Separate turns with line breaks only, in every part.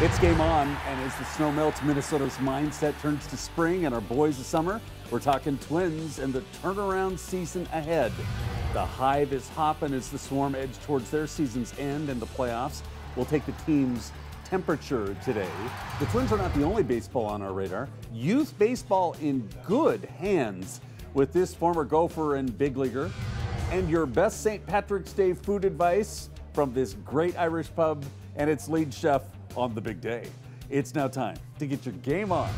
It's Game On, and as the snow melts, Minnesota's mindset turns to spring and our boys of summer. We're talking Twins and the turnaround season ahead. The Hive is hopping as the Swarm edge towards their season's end and the playoffs. We'll take the team's temperature today. The Twins are not the only baseball on our radar. Youth baseball in good hands with this former Gopher and big leaguer. And your best St. Patrick's Day food advice from this great Irish pub and its lead chef on the big day. It's now time to get your game on.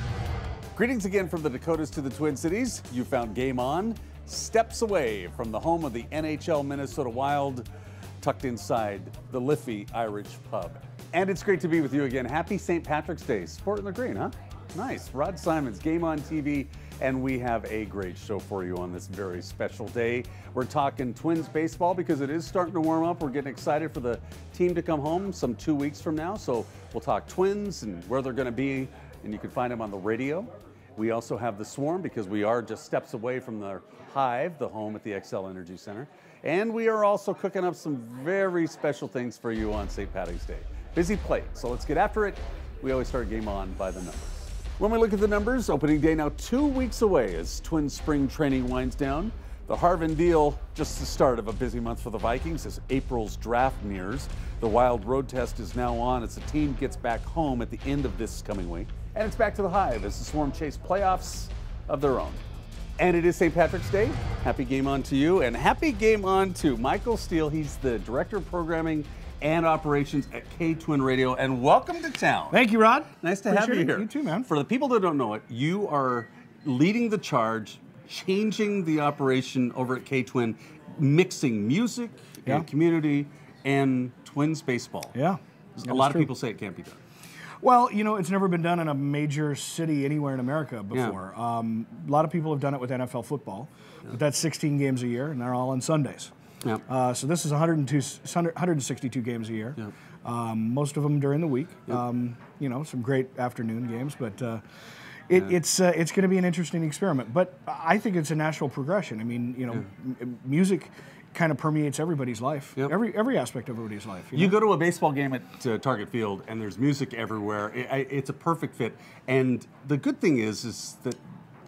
Greetings again from the Dakotas to the Twin Cities. You found Game On, steps away from the home of the NHL Minnesota Wild, tucked inside the Liffey Irish pub. And it's great to be with you again. Happy St. Patrick's Day. Sport in the green, huh? Nice. Rod Simon's Game On TV, and we have a great show for you on this very special day. We're talking Twins baseball because it is starting to warm up. We're getting excited for the team to come home some 2 weeks from now. So we'll talk Twins and where they're going to be, and you can find them on the radio. We also have the Swarm because we are just steps away from the Hive, the home at the Xcel Energy Center. And we are also cooking up some very special things for you on St. Patrick's Day. Busy plate, so let's get after it. We always start Game On by the numbers. When we look at the numbers, opening day now 2 weeks away as Twins spring training winds down. The Harvin deal, just the start of a busy month for the Vikings as April's draft nears. The Wild road test is now on as the team gets back home at the end of this coming week. And it's back to the Hive as the Swarm chase playoffs of their own. And it is St. Patrick's Day. Happy Game On to you, and happy Game On to Michael Steele. He's the Director of Programming and Operations at KTWIN Radio, and welcome to town.
Thank you, Rod.
Nice to have you here.
You too, man.
For the people that don't know it, you are leading the charge, changing the operation over at KTWIN, mixing music and community and Twins baseball.
Yeah.
A lot of people say it can't be done.
Well, you know, it's never been done in a major city anywhere in America before.
Yeah.
A lot of people have done it with NFL football, but that's 16 games a year, and they're all on Sundays.
Yeah.
So this is 162 games a year, most of them during the week. You know, some great afternoon games, but it's going to be an interesting experiment. But I think it's a natural progression. I mean, you know, music kind of permeates everybody's life, every aspect of everybody's life.
You go to a baseball game at Target Field, and there's music everywhere. It's a perfect fit. And the good thing is that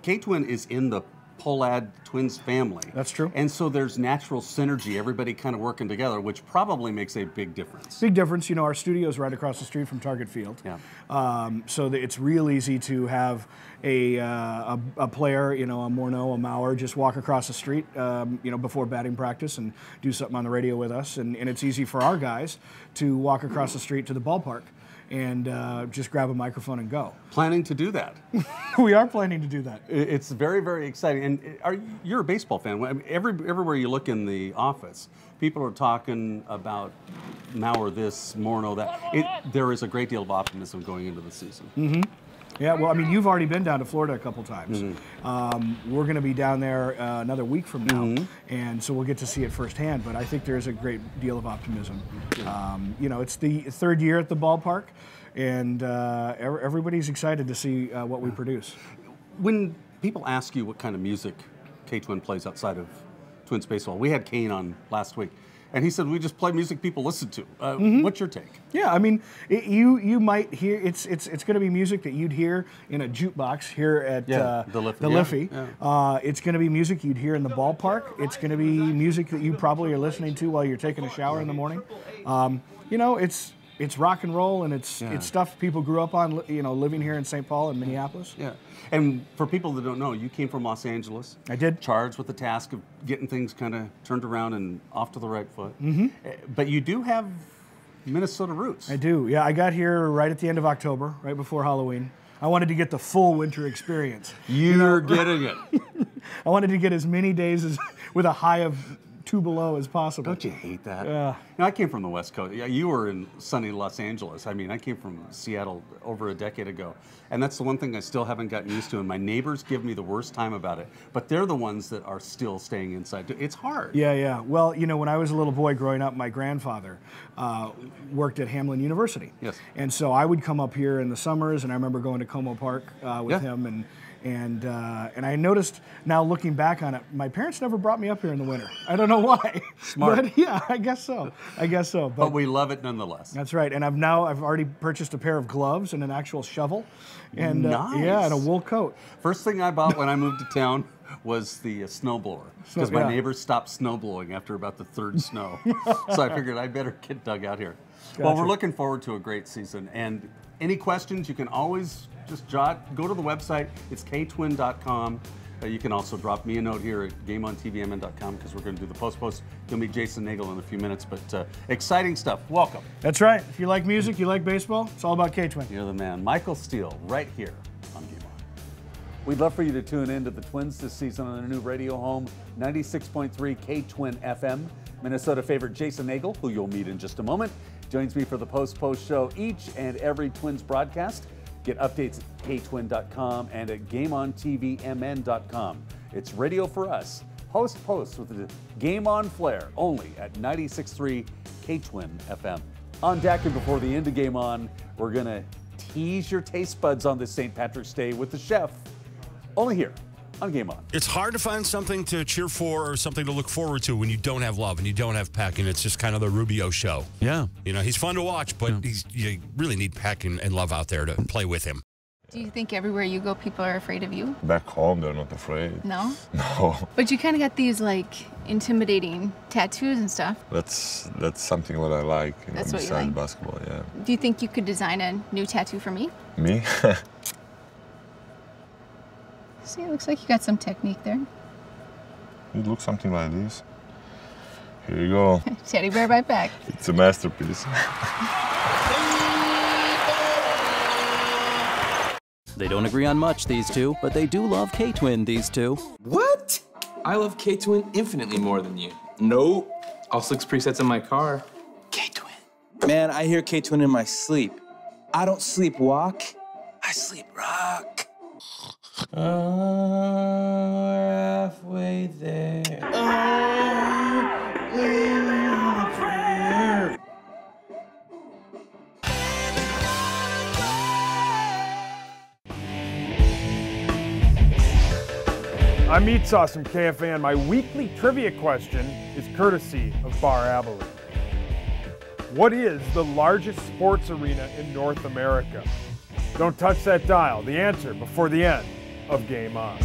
KTWIN is in the Polad Twins family.
That's true.
And so there's natural synergy, everybody kind of working together, which probably makes a big difference.
Big difference. You know, our studio's right across the street from Target Field.
Yeah.
So that it's real easy to have a player, you know, a Morneau, a Maurer, just walk across the street, you know, before batting practice and do something on the radio with us. And it's easy for our guys to walk across the street to the ballpark and just grab a microphone and go.
Planning to do that.
We are planning to do that.
It's very, very exciting. And you're a baseball fan. I mean, everywhere you look in the office, people are talking about Maurer this, Morneau that. There is a great deal of optimism going into the season.
Mm-hmm. Yeah, well, I mean, you've already been down to Florida a couple times. Mm-hmm. We're going to be down there another week from now, and so we'll get to see it firsthand. But I think there's a great deal of optimism. You know, it's the third year at the ballpark, and everybody's excited to see what we produce. When
people ask you what kind of music KTWIN plays outside of Twins baseball, we had Kane on last week. And he said, we just play music people listen to. What's your take?
Yeah, I mean, you might hear, it's going to be music that you'd hear in a jukebox here at the Liffey. Yeah. It's going to be music you'd hear in the ballpark. It's going to be music that you probably are listening to while you're taking a shower in the morning. You know, it's rock and roll, and it's stuff people grew up on, you know, living here in St. Paul and Minneapolis.
Yeah. And for people that don't know, you came from Los Angeles.
I did.
Charged with the task of getting things kind of turned around and off to the right foot. But you do have Minnesota roots.
I do. Yeah, I got here right at the end of October, right before Halloween. I wanted to get the full winter experience.
You're getting it.
I wanted to get as many days with a high of 2 below as possible.
Don't you hate that?
Yeah.
You know, I came from the West Coast. Yeah, you were in sunny Los Angeles. I mean, I came from Seattle over a decade ago. And that's the one thing I still haven't gotten used to. And my neighbors give me the worst time about it. But they're the ones that are still staying inside. It's hard.
Yeah, yeah. Well, you know, when I was a little boy growing up, my grandfather worked at Hamline University.
Yes.
And so I would come up here in the summers, and I remember going to Como Park with him, And I noticed now looking back on it, my parents never brought me up here in the winter. I don't know why.
Smart.
But yeah, I guess so.
But we love it nonetheless.
That's right. And I've already purchased a pair of gloves and an actual shovel. And
nice.
Yeah, and a wool coat.
First thing I bought when I moved to town was the snowblower, because my neighbors stopped snow blowing after about the third snow. So I figured I better get dug out here. Gotcha. Well, we're looking forward to a great season. And any questions, you can always just go to the website. It's KTWIN.com. You can also drop me a note here at GameOnTVMN.com, because we're going to do the post. You'll meet Jason Nagel in a few minutes, but exciting stuff. Welcome.
That's right. If you like music, you like baseball, it's all about KTWIN.
You're the man. Michael Steele, right here on GameOn. We'd love for you to tune in to the Twins this season on their new radio home, 96.3 KTWIN FM. Minnesota favorite Jason Nagel, who you'll meet in just a moment, joins me for the post show each and every Twins broadcast. Get updates at KTWIN.com and at GameOnTVMN.com. It's radio for us. Post with the Game On flair, only at 96.3 KTWIN FM. On deck and before the end of Game On, we're going to tease your taste buds on this St. Patrick's Day with the chef, only here on Game On.
It's hard to find something to cheer for or something to look forward to when you don't have love and you don't have Peck, and it's just kind of the Rubio show.
Yeah.
You know, he's fun to watch, but you really need Peck and love out there to play with him.
Do you think everywhere you go, people are afraid of you?
Back home, they're not afraid.
No?
No.
But you kind of got these, like, intimidating tattoos and stuff.
That's something what I like, you know,
That's what you
besides
like?
basketball, yeah.
Do you think you could design a new tattoo for me?
Me?
See, it looks like you got some technique there.
It looks something like this. Here you go.
Teddy bear right back.
It's a masterpiece.
They don't agree on much, these two, but they do love KTWIN, these two.
What? I love KTWIN infinitely more than you. Nope. All 6 presets in my car. KTWIN.
Man, I hear KTWIN in my sleep. I don't sleepwalk, I sleep rock.
We're halfway there.
I'm Meat Sauce from KFAN. My weekly trivia question is courtesy of Bar Abilene. What is the largest sports arena in North America? Don't touch that dial. The answer before the end of Game On.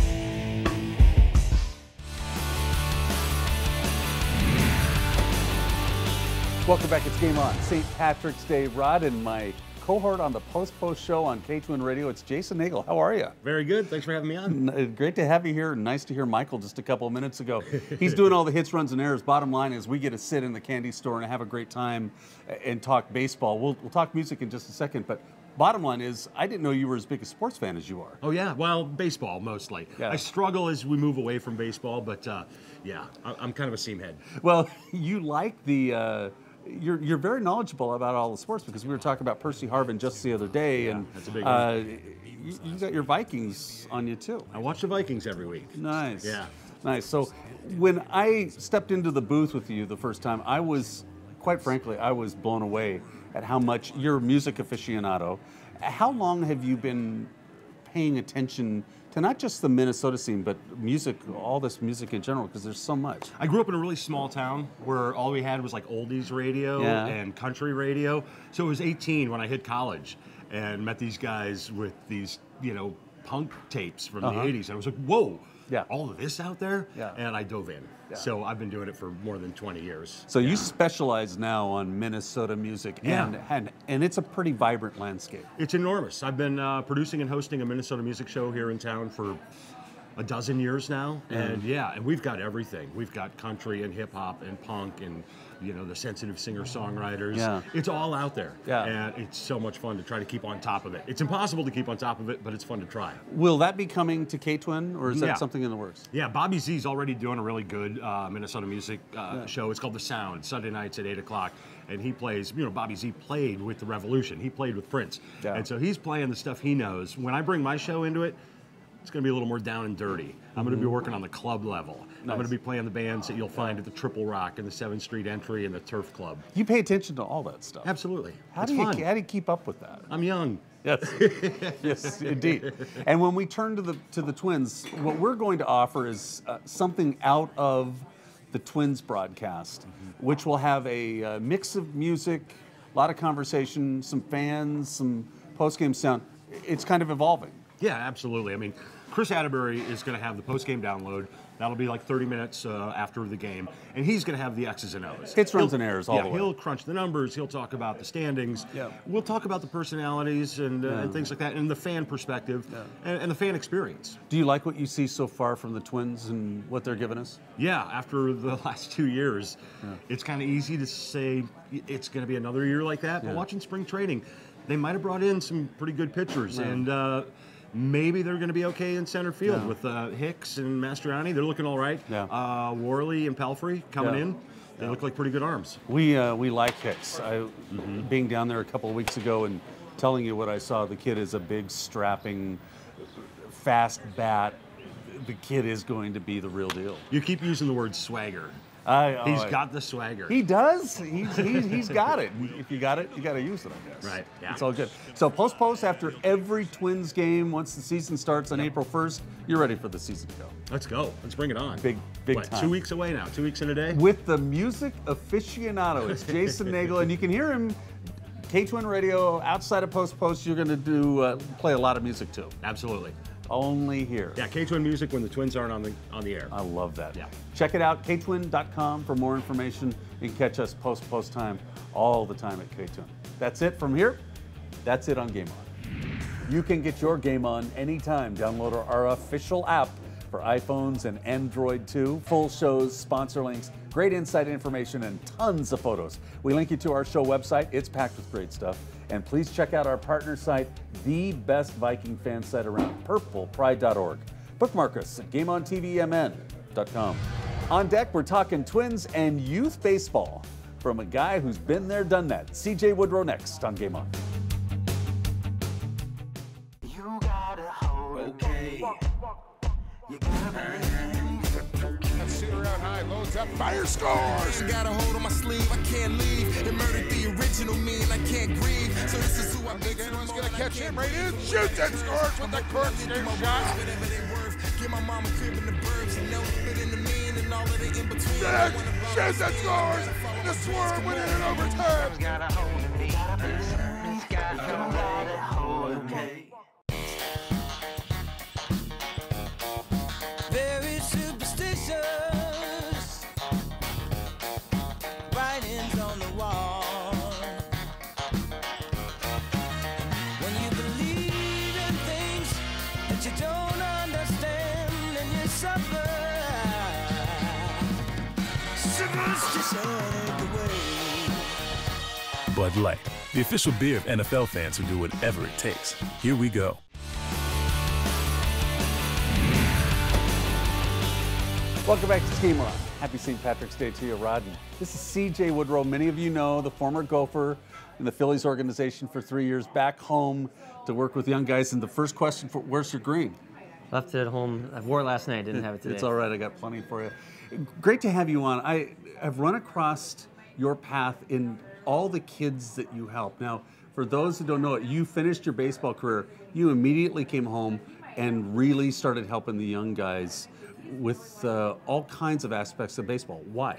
Welcome back. It's Game On. St. Patrick's Day. Rod and my cohort on the Post show on KTWIN Radio. It's Jason Nagel. How are you?
Very good. Thanks for having me on.
Great to have you here. Nice to hear Michael just a couple of minutes ago. He's doing all the hits, runs, and errors. Bottom line is we get to sit in the candy store and have a great time and talk baseball. We'll talk music in just a second, but bottom line is I didn't know you were as big a sports fan as you are.
Oh, yeah. Well, baseball, mostly. Yeah. I struggle as we move away from baseball, but yeah, I'm kind of a seam head.
Well, you like the... You're very knowledgeable about all the sports, because we were talking about Percy Harvin just the other day, and
that's a big one.
You got your Vikings on you too.
I watch the Vikings every week.
Nice.
Yeah.
Nice. So when I stepped into the booth with you the first time, I was, quite frankly, I was blown away at how much you're a music aficionado. How long have you been paying attention to not just the Minnesota scene, but music, all this music in general, because there's so much?
I grew up in a really small town where all we had was like oldies radio and country radio. So it was 18 when I hit college and met these guys with these, you know, punk tapes from the 80s. And I was like, whoa, all of this out there? Yeah. And I dove in. Yeah. So I've been doing it for more than 20 years.
So you specialize now on Minnesota music, and it's a pretty vibrant landscape.
It's enormous. I've been producing and hosting a Minnesota music show here in town for a dozen years now, and and we've got everything. We've got country and hip hop and punk and, you know, the sensitive singer-songwriters. Yeah. It's all out there, and it's so much fun to try to keep on top of it. It's impossible to keep on top of it, but it's fun to try.
Will that be coming to KTWIN, or is that something in the works?
Yeah, Bobby Z's already doing a really good Minnesota music show. It's called The Sound, Sunday nights at 8 o'clock. And he plays, you know, Bobby Z played with The Revolution. He played with Prince. Yeah. And so he's playing the stuff he knows. When I bring my show into it, it's going to be a little more down and dirty. I'm going to be working on the club level. Nice. I'm going to be playing the bands that you'll find at the Triple Rock and the 7th Street Entry and the Turf Club.
You pay attention to all that stuff.
Absolutely.
How do you keep up with that?
I'm young.
Yes, yes, indeed. And when we turn to the Twins, what we're going to offer is something out of the Twins broadcast, which will have a mix of music, a lot of conversation, some fans, some post-game sound. It's kind of evolving.
Yeah, absolutely. I mean, Chris Atterbury is going to have the post-game download. That'll be like 30 minutes after the game, and he's going to have the X's and O's.
Hits, runs, and errors all the way.
He'll crunch the numbers. He'll talk about the standings. Yeah. We'll talk about the personalities and things like that, and the fan perspective and the fan experience.
Do you like what you see so far from the Twins and what they're giving us?
Yeah, after the last 2 years, it's kind of easy to say it's going to be another year like that, but watching spring training, they might have brought in some pretty good pitchers, and maybe they're going to be okay in center field with Hicks and Mastriani. They're looking all right. Yeah. Worley and Palfrey coming in. They look like pretty good arms.
We like Hicks. Being down there a couple of weeks ago and telling you what I saw, the kid is a big, strapping, fast bat. The kid is going to be the real deal.
You keep using the word swagger. He's got the swagger.
He does. He's got it. If you got it, you got to use it, I guess.
Right. Yeah.
It's all good. So post after every Twins game, once the season starts on April 1st, you're ready for the season to go.
Let's go. Let's bring it on.
Big time.
2 weeks away now. 2 weeks in a day.
With the music aficionado, it's Jason Nagel, and you can hear him. KTWIN Radio outside of post. You're going to play a lot of music too.
Absolutely.
Only here.
Yeah, KTWIN music when the Twins aren't on the air.
I love that.
Yeah.
Check it out, ktwin.com for more information. You can catch us post time all the time at KTWIN. That's it from here. That's it on GameON. You can get your GameON anytime. Download our official app for iPhones and Android too. Full shows, sponsor links, great insight information, and tons of photos. We link you to our show website. It's packed with great stuff. And please check out our partner site, the best Viking fan site around, purplepride.org. Bookmark us at GameOnTVMN.com. On deck, we're talking Twins and youth baseball from a guy who's been there, done that. CJ Woodrow next on GameON.
You gotta hold okay. You gotta sit around high, loads up, fire scores. Got a hold on my sleeve, I can't leave. It murdered the original me, and I can't grieve. So this is who I'm big. Anyone's gonna catch him right in. Shoots and scores with the court state shot. Whatever they worth. Get my mama crib in the burbs and no fit in the mean and all of the in between. Shoots and scores. The Swarm winning in overtime. Gotta hold it, gotta hold okay. Very superstitious. Writings on the wall. When you believe in things that you don't understand and you suffer. Superstition ain't the way.
Bud Light, the official beer of NFL fans who do whatever it takes. Here we go.
Welcome back to GameON. Happy St. Patrick's Day to you, Rod. This is CJ Woodrow. Many of you know the former Gopher in the Phillies organization for 3 years, back home to work with young guys. And the first question, where's your green?
Left it at home. I wore it last night. Didn't have it today.
It's all right. I got plenty for you. Great to have you on. I've run across your path in all the kids that you help. Now, for those who don't know it, you finished your baseball career. You immediately came home and really started helping the young guys with all kinds of aspects of baseball. Why?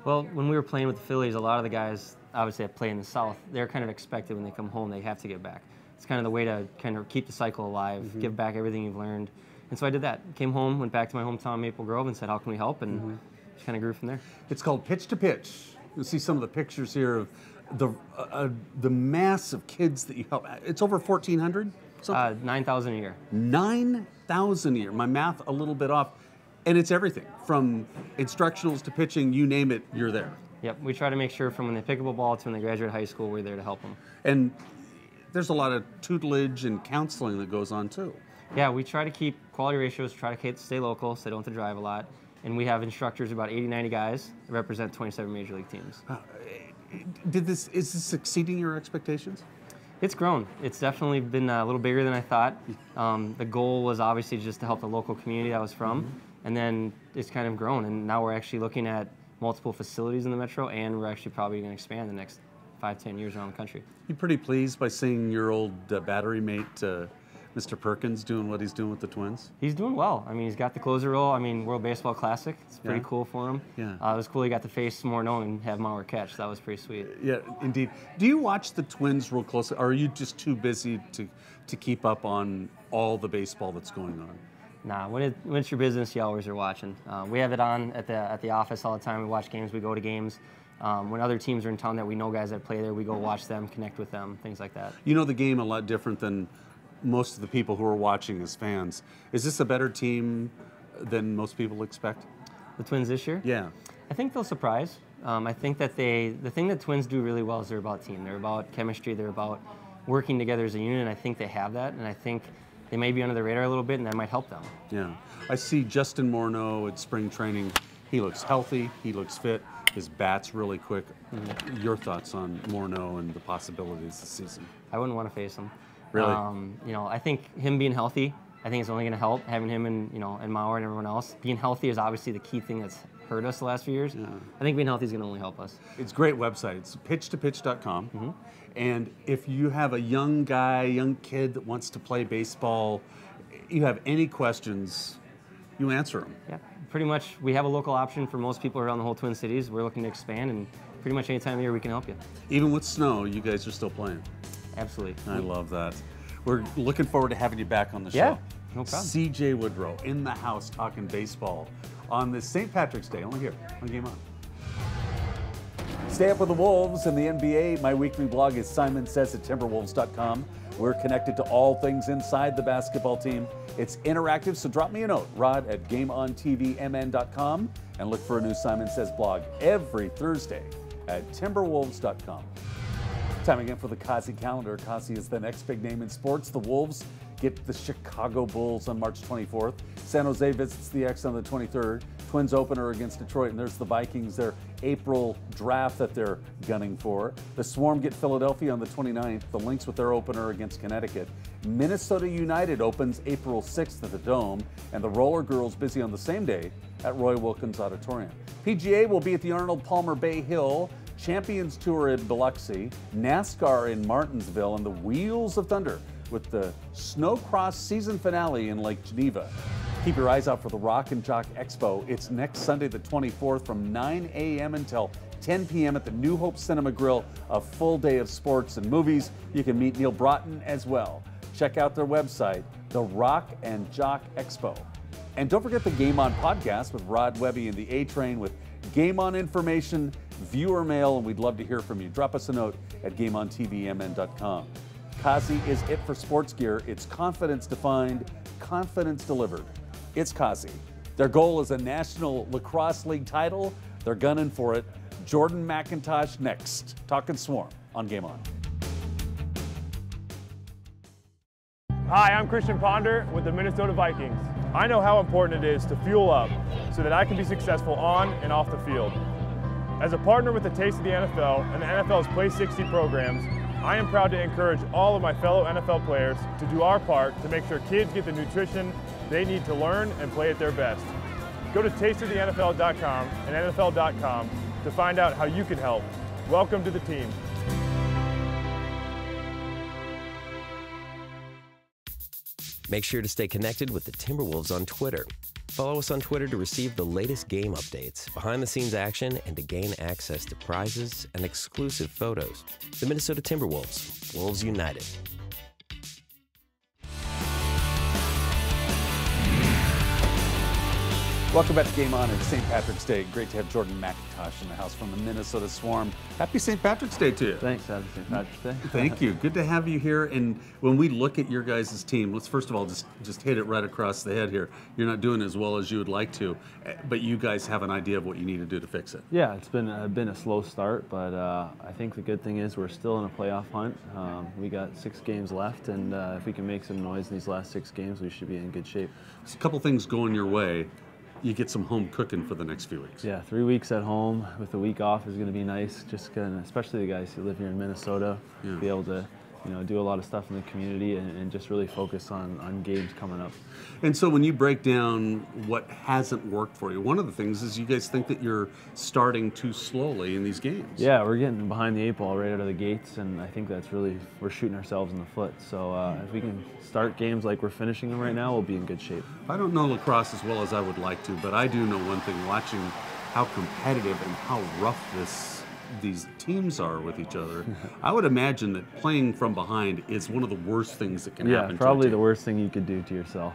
Well, when we were playing with the Phillies, a lot of the guys, obviously that play in the South, they're kind of expected when they come home, they have to give back. It's kind of the way to kind of keep the cycle alive, give back everything you've learned. And so I did that. Came home, went back to my hometown, Maple Grove, and said, how can we help? And just kind of grew from there.
It's called Pitch to Pitch. You'll see some of the pictures here of the mass of kids that you help. It's over 1,400?
9,000 a year.
9,000 a year. My math a little bit off. And it's everything, from instructionals to pitching, you name it, you're there.
Yep, we try to make sure from when they pick up a ball to when they graduate high school, we're there to help them.
And there's a lot of tutelage and counseling that goes on too.
Yeah, we try to keep quality ratios, try to stay local so they don't have to drive a lot. And we have instructors, about 80, 90 guys, that represent 27 major league teams.
Is this exceeding your expectations?
It's grown. It's definitely been a little bigger than I thought. The goal was obviously just to help the local community I was from. And then it's kind of grown, and now we're actually looking at multiple facilities in the metro, and we're actually probably going to expand the next 5-10 years around the country.
You pretty pleased by seeing your old battery mate, Mr. Perkins, doing what he's doing with the Twins?
He's doing well. I mean, he's got the closer role. I mean, World Baseball Classic. It's pretty cool for him.
Yeah.
It was cool he got to face Morneau and have Mauer catch. That was pretty sweet.
Yeah, indeed. Do you watch the Twins real closely, or are you just too busy to keep up on all the baseball that's going on?
Nah, when it's your business, you always are watching. We have it on at the office all the time. We watch games. We go to games. When other teams are in town that we know guys that play there, we go watch them, connect with them, things like that.
You know the game a lot different than most of the people who are watching as fans. Is this a better team than most people expect?
The Twins this year?
Yeah.
I think they'll surprise. I think that the thing that Twins do really well is they're about team. They're about chemistry. They're about working together as a unit, and I think they have that, and I think they may be under the radar a little bit, and that might help them.
Yeah. I see Justin Morneau at spring training. He looks healthy. He looks fit. His bat's really quick. Mm-hmm. Your thoughts on Morneau and the possibilities this season?
I wouldn't want to face him.
Really?
You know, I think him being healthy, I think it's only going to help. Having him and and Mauer and everyone else being healthy is obviously the key thing that's hurt us the last few years. Yeah. I think being healthy is going to only help us.
It's a great website. It's pitchtopitch.com.
Mm-hmm.
And if you have a young kid that wants to play baseball, you have any questions, you answer them.
Yeah, pretty much. We have a local option for most people around the whole Twin Cities. We're looking to expand, and pretty much any time of year we can help you.
Even with snow, you guys are still playing.
Absolutely.
I love that. We're looking forward to having you back on the show.
Yeah, no problem.
CJ Woodrow in the house talking baseball on this St. Patrick's Day, only here on Game On. Stay up with the Wolves and the NBA. My weekly blog is simonsays@timberwolves.com. We're connected to all things inside the basketball team. It's interactive, so drop me a note, rod@GameOnTVMN.com, and look for a new Simon Says blog every Thursday at timberwolves.com. Time again for the Kazi calendar. Kazi is the next big name in sports. The Wolves get the Chicago Bulls on March 24th. San Jose visits the X on the 23rd. Twins opener against Detroit, and there's the Vikings, their April draft that they're gunning for. The Swarm get Philadelphia on the 29th. The Lynx with their opener against Connecticut. Minnesota United opens April 6th at the Dome, and the Roller Girls busy on the same day at Roy Wilkins Auditorium. PGA will be at the Arnold Palmer Bay Hill, Champions Tour in Biloxi, NASCAR in Martinsville, and the Wheels of Thunder with the Snowcross season finale in Lake Geneva. Keep your eyes out for the Rock and Jock Expo. It's next Sunday the 24th from 9 a.m. until 10 p.m. at the New Hope Cinema Grill. A full day of sports and movies. You can meet Neil Broughton as well. Check out their website, the Rock and Jock Expo. And don't forget the Game On podcast with Rod Webby and the A-Train with Game On information, viewer mail, and we'd love to hear from you. Drop us a note at GameOnTVMN.com. Kazi is it for sports gear. It's confidence defined, confidence delivered. It's Kazi. Their goal is a National Lacrosse League title. They're gunning for it. Jordan McIntosh next. Talking Swarm on Game On.
Hi, I'm Christian Ponder with the Minnesota Vikings. I know how important it is to fuel up so that I can be successful on and off the field. As a partner with the Taste of the NFL and the NFL's Play 60 programs, I am proud to encourage all of my fellow NFL players to do our part to make sure kids get the nutrition they need to learn and play at their best. Go to tasteofthenfl.com and NFL.com to find out how you can help. Welcome to the team.
Make sure to stay connected with the Timberwolves on Twitter. Follow us on Twitter to receive the latest game updates, behind-the-scenes action, and to gain access to prizes and exclusive photos. The Minnesota Timberwolves, Wolves United.
Welcome back to Game On. It's St. Patrick's Day. Great to have Jordan McIntosh in the house from the Minnesota Swarm. Happy St. Patrick's Day to you.
Thanks. Happy St. Patrick's Day.
Thank you. Good to have you here. And when we look at your guys' team, let's first of all just hit it right across the head here. You're not doing as well as you would like to, but you guys have an idea of what you need to do to fix it.
Yeah, it's been a slow start, but I think the good thing is we're still in a playoff hunt. We got 6 games left, and if we can make some noise in these last 6 games, we should be in good shape.
There's a couple things going your way. You get some home cooking for the next few weeks.
Yeah, 3 weeks at home with a week off is going to be nice. Just especially the guys who live here in Minnesota, be able to do a lot of stuff in the community and just really focus on games coming up.
And so when you break down what hasn't worked for you, one of the things is you guys think that you're starting too slowly in these games.
Yeah, we're getting behind the 8 ball right out of the gates, and I think that's really, we're shooting ourselves in the foot. So if we can start games like we're finishing them right now, we'll be in good shape.
I don't know lacrosse as well as I would like to, but I do know one thing, watching how competitive and how rough these teams are with each other. I would imagine that playing from behind is one of the worst things that can happen.
Yeah, probably the worst thing you could do to yourself.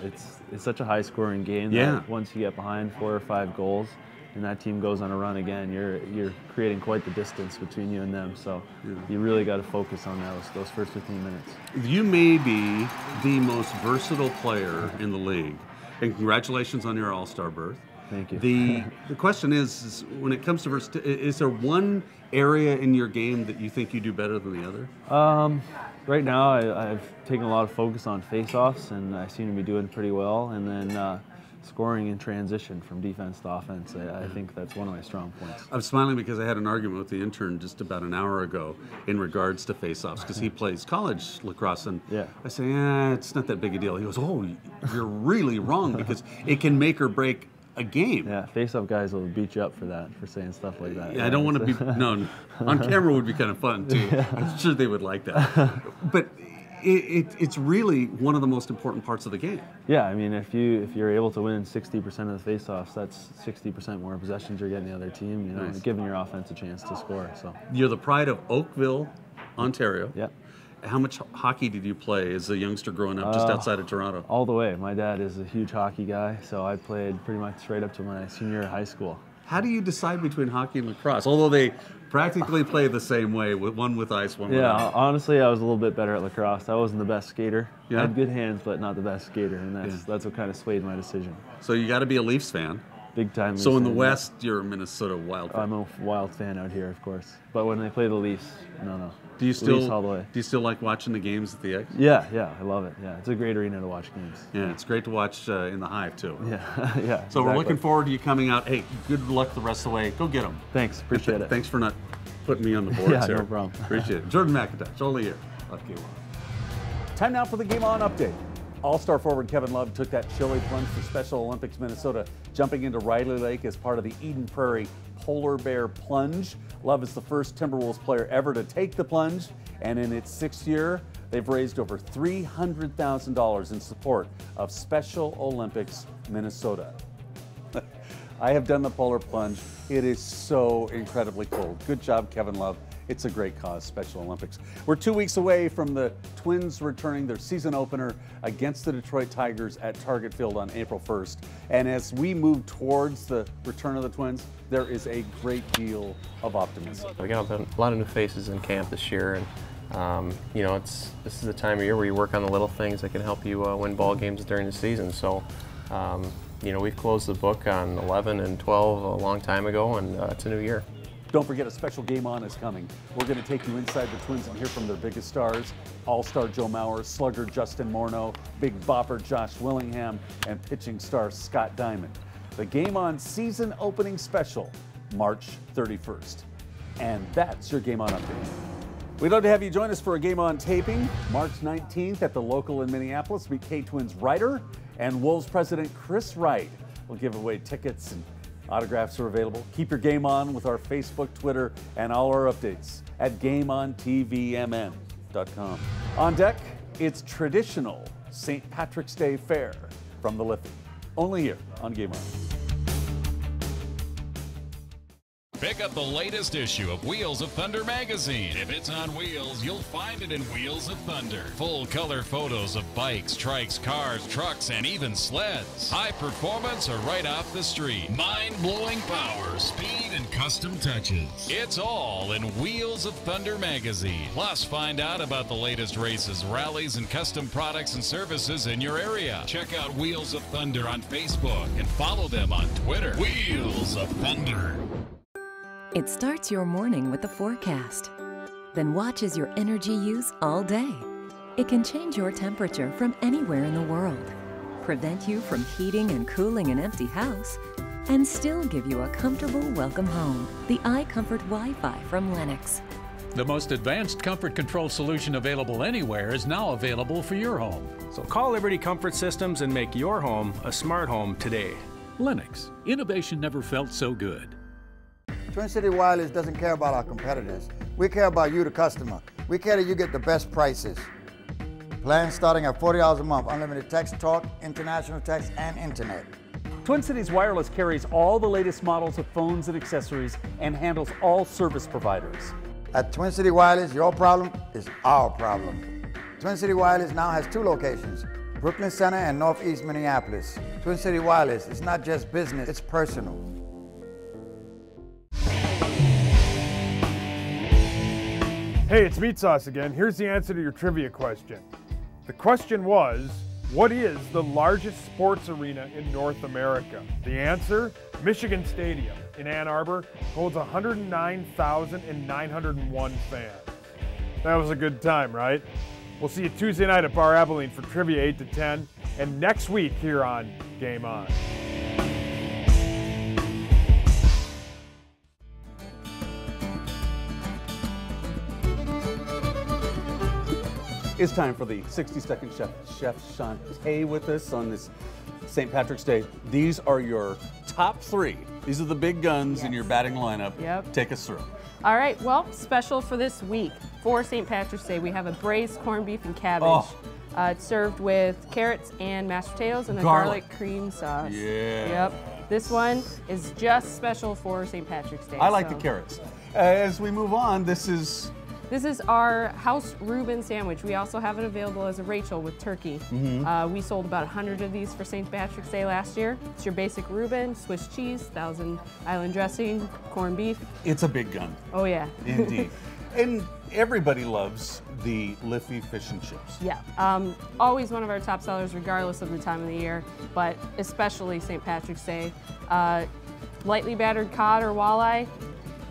It's such a high-scoring game that once you get behind 4 or 5 goals and that team goes on a run again, you're creating quite the distance between you and them. So you really got to focus on those first 15 minutes.
You may be the most versatile player in the league, and congratulations on your All-Star berth.
Thank you.
The question is when it comes to is there one area in your game that you think you do better than the other?
Right now, I've taken a lot of focus on face-offs, and I seem to be doing pretty well. And then scoring in transition from defense to offense, I think that's one of my strong points. I'm
smiling because I had an argument with the intern just about an hour ago in regards to face-offs, because he plays college lacrosse, and I say, it's not that big a deal. He goes, oh, you're really wrong, because it can make or break a game.
Yeah, face-off guys will beat you up for that, for saying stuff like that.
Yeah, I don't want to be, no, on camera would be kind of fun too. Yeah. I'm sure they would like that. But it's really one of the most important parts of the game.
Yeah, I mean, if you're able to win 60% of the face-offs, that's 60% more possessions you're getting the other team, nice. Giving your offense a chance to score. So
you're the pride of Oakville, Ontario.
Yep.
How much hockey did you play as a youngster growing up just outside of Toronto?
All the way. My dad is a huge hockey guy, so I played pretty much right up to my senior year of high school.
How do you decide between hockey and lacrosse? Although they practically play the same way, one with ice, one without.
Yeah, honestly, I was a little bit better at lacrosse. I wasn't the best skater.
Yeah?
I had good hands, but not the best skater, and that's what kind of swayed my decision.
So you got to be a Leafs fan.
Big time Leafs
So in the
fan,
West, you're a Minnesota Wild fan.
I'm a Wild fan out here, of course. But when they play the Leafs, no.
Do you
Leafs all the way.
Do you still like watching the games at the X?
Yeah, I love it. Yeah, it's a great arena to watch games.
Yeah, it's great to watch in the Hive too.
Yeah,
So
exactly.
we're looking forward to you coming out. Hey, good luck the rest of the way. Go get them.
Thanks, appreciate it.
Thanks for not putting me on the boards here.
No problem.
Appreciate it. Jordan McIntosh, only here on GameON. Time now for the GameON update. All-star forward Kevin Love took that chilly plunge for Special Olympics Minnesota, jumping into Riley Lake as part of the Eden Prairie Polar Bear Plunge. Love is the first Timberwolves player ever to take the plunge, and in its 6th year, they've raised over $300,000 in support of Special Olympics Minnesota. I have done the polar plunge. It is so incredibly cold. Good job, Kevin Love. It's a great cause, Special Olympics. We're 2 weeks away from the Twins returning their season opener against the Detroit Tigers at Target Field on April 1st. And as we move towards the return of the Twins, there is a great deal of optimism.
We got a lot of new faces in camp this year, and this is the time of year where you work on the little things that can help you win ball games during the season. So, we've closed the book on 11 and 12 a long time ago, and it's a new year.
Don't forget, a special Game On is coming. We're going to take you inside the Twins and hear from their biggest stars, All-Star Joe Mauer, slugger Justin Morneau, big bopper Josh Willingham, and pitching star Scott Diamond. The Game On season opening special, March 31st. And that's your Game On update. We'd love to have you join us for a Game On taping, March 19th at the local in Minneapolis. Meet KTWIN's writer and Wolves president Chris Wright. We'll give away tickets and autographs are available. Keep your game on with our Facebook, Twitter, and all our updates at GameOnTVMN.com. On deck, it's traditional St. Patrick's Day fare from the Liffey. Only here on Game On.
Pick up the latest issue of Wheels of Thunder magazine. If it's on wheels, you'll find it in Wheels of Thunder. Full color photos of bikes, trikes, cars, trucks, and even sleds. High performance or right off the street. Mind-blowing power, speed, and custom touches. It's all in Wheels of Thunder magazine. Plus, find out about the latest races, rallies, and custom products and services in your area. Check out Wheels of Thunder on Facebook and follow them on Twitter. Wheels of Thunder.
It starts your morning with the forecast, then watches your energy use all day. It can change your temperature from anywhere in the world, prevent you from heating and cooling an empty house, and still give you a comfortable welcome home. The iComfort Wi-Fi from Lennox.
The most advanced comfort control solution available anywhere is now available for your home.
So call Liberty Comfort Systems and make your home a smart home today.
Lennox, innovation never felt so good.
Twin City Wireless doesn't care about our competitors. We care about you, the customer. We care that you get the best prices. Plans starting at $40 a month, unlimited text, talk, international text, and internet.
Twin Cities Wireless carries all the latest models of phones and accessories and handles all service providers.
At Twin City Wireless, your problem is our problem. Twin City Wireless now has 2 locations, Brooklyn Center and Northeast Minneapolis. Twin City Wireless is not just business, it's personal.
Hey, it's Meat Sauce again. Here's the answer to your trivia question. The question was, what is the largest sports arena in North America? The answer, Michigan Stadium in Ann Arbor holds 109,901 fans. That was a good time, right? We'll see you Tuesday night at Bar Abilene for Trivia 8 to 10, and next week here on Game On.
It's time for the 60-second chef. Chef Shantae with us on this St. Patrick's Day. These are your top 3. These are the big guns in your batting lineup.
Yep.
Take us through.
All right, well, special for this week, for St. Patrick's Day, we have a braised corned beef and cabbage.
Oh.
It's served with carrots and mashed potatoes and a garlic cream sauce.
Yeah.
Yep. This one is just special for St. Patrick's Day.
I like the carrots. As we move on, this is
our house Reuben sandwich. We also have it available as a Rachel with turkey. We sold about 100 of these for St. Patrick's Day last year. It's your basic Reuben, Swiss cheese, Thousand Island dressing, corned beef.
It's a big gun.
Oh yeah.
Indeed. And everybody loves the Liffey fish and chips.
Yeah, always one of our top sellers regardless of the time of the year, but especially St. Patrick's Day. Lightly battered cod or walleye,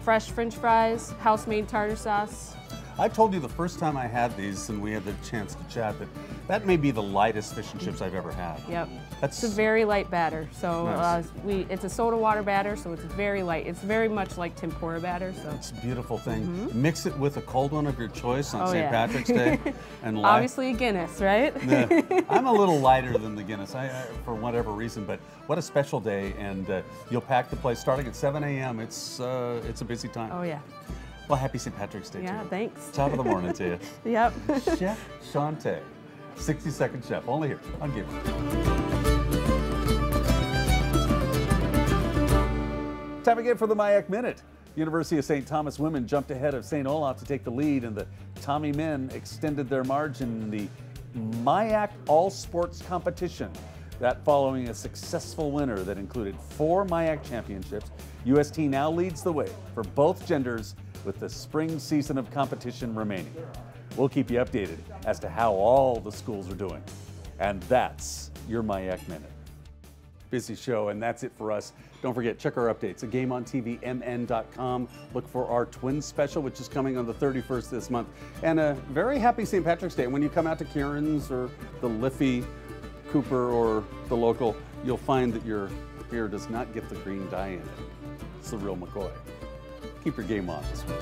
fresh French fries, house-made tartar sauce.
I told you the first time I had these and we had the chance to chat that may be the lightest fish and chips I've ever had.
Yep. It's a very light batter. So
nice.
It's a soda water batter, so it's very light. It's very much like tempura batter. So
it's a beautiful thing. Mix it with a cold one of your choice on St.
yeah.
Patrick's Day. And
obviously Guinness, right?
I'm a little lighter than the Guinness for whatever reason, but what a special day. And you'll pack the place starting at 7 a.m. It's a busy time.
Oh yeah.
Well, happy St. Patrick's Day to you.
Yeah, thanks.
Top of the morning to you.
Yep.
Chef Shantae, 60-second chef, only here on GameON. Time again for the MIAC Minute. University of St. Thomas women jumped ahead of St. Olaf to take the lead, and the Tommy men extended their margin in the MIAC All-Sports competition. That following a successful winter that included 4 MIAC championships, UST now leads the way for both genders with the spring season of competition remaining. We'll keep you updated as to how all the schools are doing. And that's your MIAC Minute. Busy show, and that's it for us. Don't forget, check our updates at GameOnTVMN.com. Look for our Twins special, which is coming on the 31st this month. And a very happy St. Patrick's Day. When you come out to Kieran's or the Liffey, Cooper, or the local, you'll find that your beer does not get the green dye in it. It's the real McCoy. Keep your game on this week.